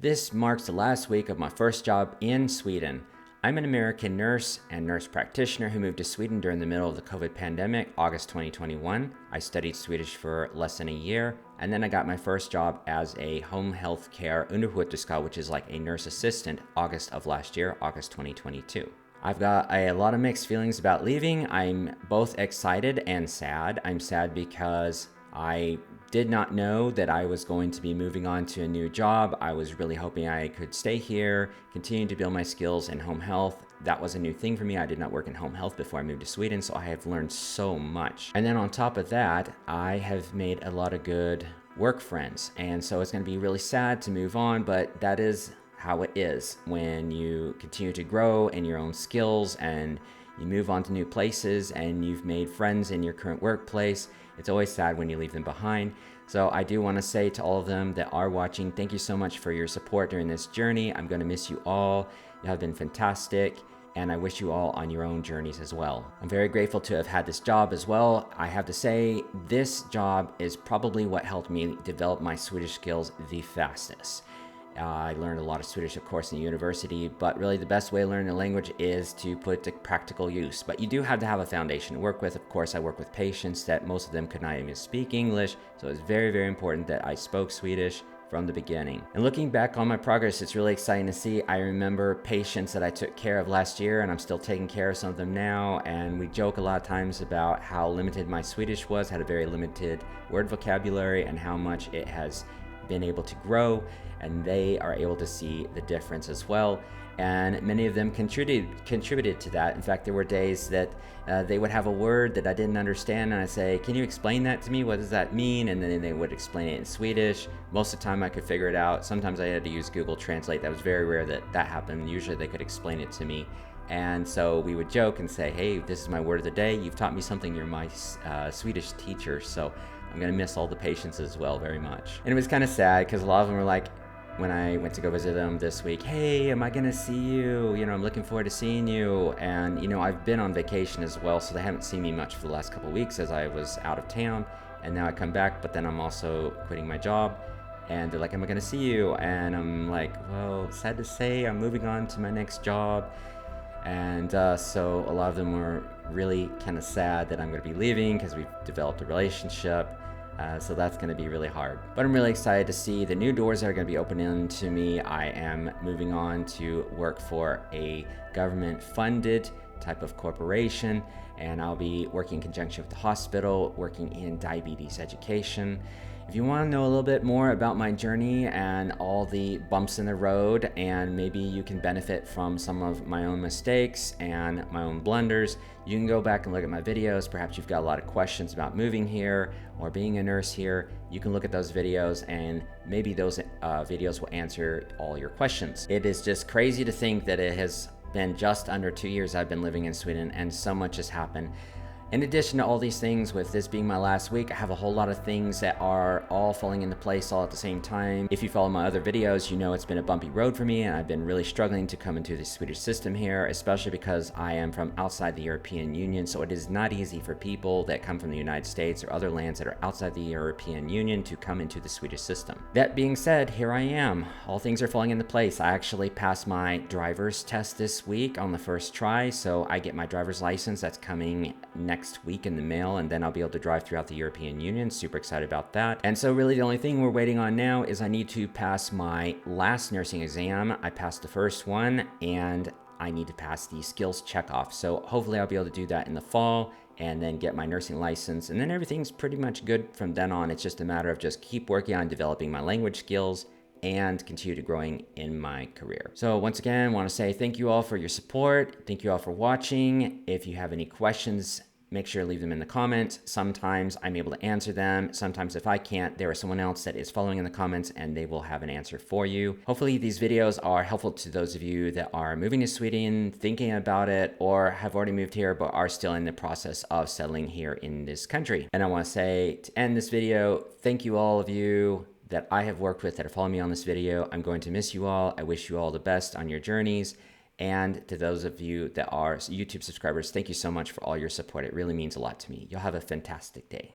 This marks the last week of my first job in Sweden. I'm an American nurse and nurse practitioner who moved to Sweden during the middle of the COVID pandemic, August 2021. I studied Swedish for less than a year, and then I got my first job as a home health care undersköterska, which is like a nurse assistant, August of last year, August 2022. I've got a lot of mixed feelings about leaving. I'm both excited and sad. I'm sad because I did not know that I was going to be moving on to a new job. I was really hoping I could stay here, continue to build my skills in home health. That was a new thing for me. I did not work in home health before I moved to Sweden, so I have learned so much. And then on top of that, I have made a lot of good work friends. And so it's going to be really sad to move on, but that is how it is when you continue to grow in your own skills and you move on to new places and you've made friends in your current workplace. It's always sad when you leave them behind. So I do want to say to all of them that are watching, thank you so much for your support during this journey. I'm going to miss you all. You have been fantastic, and I wish you all on your own journeys as well. I'm very grateful to have had this job as well. I have to say, this job is probably what helped me develop my Swedish skills the fastest. I learned a lot of Swedish, of course, in university, but really the best way to learn a language is to put it to practical use. But you do have to have a foundation to work with. Of course, I work with patients that most of them could not even speak English, so it's very, very important that I spoke Swedish from the beginning. And looking back on my progress, it's really exciting to see. I remember patients that I took care of last year, and I'm still taking care of some of them now, and we joke a lot of times about how limited my Swedish was, had a very limited word vocabulary, and how much it has been able to grow, and they are able to see the difference as well. And many of them contributed to that. In fact, there were days that they would have a word that I didn't understand, and I say, can you explain that to me? What does that mean? And then they would explain it in Swedish. Most of the time I could figure it out. Sometimes I had to use Google Translate. That was very rare that happened. Usually they could explain it to me. And so we would joke and say, hey, this is my word of the day. You've taught me something. You're my Swedish teacher. So I'm gonna miss all the patients as well very much. And it was kind of sad because a lot of them were like, when I went to go visit them this week, hey, am I gonna see you? You know, I'm looking forward to seeing you. And, you know, I've been on vacation as well, so they haven't seen me much for the last couple of weeks as I was out of town. And now I come back, but then I'm also quitting my job. And they're like, am I gonna see you? And I'm like, well, sad to say, I'm moving on to my next job. And so a lot of them were really kind of sad that I'm going to be leaving because we've developed a relationship. So that's going to be really hard. But I'm really excited to see the new doors that are going to be opening to me. I am moving on to work for a government-funded type of corporation, and I'll be working in conjunction with the hospital, working in diabetes education. If you want to know a little bit more about my journey and all the bumps in the road, and maybe you can benefit from some of my own mistakes and my own blunders, you can go back and look at my videos. Perhaps you've got a lot of questions about moving here or being a nurse here. You can look at those videos, and maybe those videos will answer all your questions. It is just crazy to think that it has been just under 2 years I've been living in Sweden, and so much has happened. In addition to all these things, with this being my last week, I have a whole lot of things that are all falling into place all at the same time. If you follow my other videos, you know it's been a bumpy road for me, and I've been really struggling to come into the Swedish system here, especially because I am from outside the European Union, so it is not easy for people that come from the United States or other lands that are outside the European Union to come into the Swedish system. That being said, here I am. All things are falling into place. I actually passed my driver's test this week on the first try, so I get my driver's license. That's coming next week in the mail, and then I'll be able to drive throughout the European Union. Super excited about that. And so really the only thing we're waiting on now is I need to pass my last nursing exam. I passed the first one, and I need to pass the skills checkoff. So hopefully I'll be able to do that in the fall and then get my nursing license, and then everything's pretty much good from then on. It's just a matter of just keep working on developing my language skills and continue to growing in my career. So once again, I want to say thank you all for your support. Thank you all for watching. If you have any questions, make sure to leave them in the comments. Sometimes I'm able to answer them. Sometimes if I can't, there is someone else that is following in the comments and they will have an answer for you. Hopefully these videos are helpful to those of you that are moving to Sweden, thinking about it, or have already moved here but are still in the process of settling here in this country. And I want to say, to end this video, thank you all of you that I have worked with that are following me on this video. I'm going to miss you all. I wish you all the best on your journeys. And to those of you that are YouTube subscribers, thank you so much for all your support. It really means a lot to me. You'll have a fantastic day.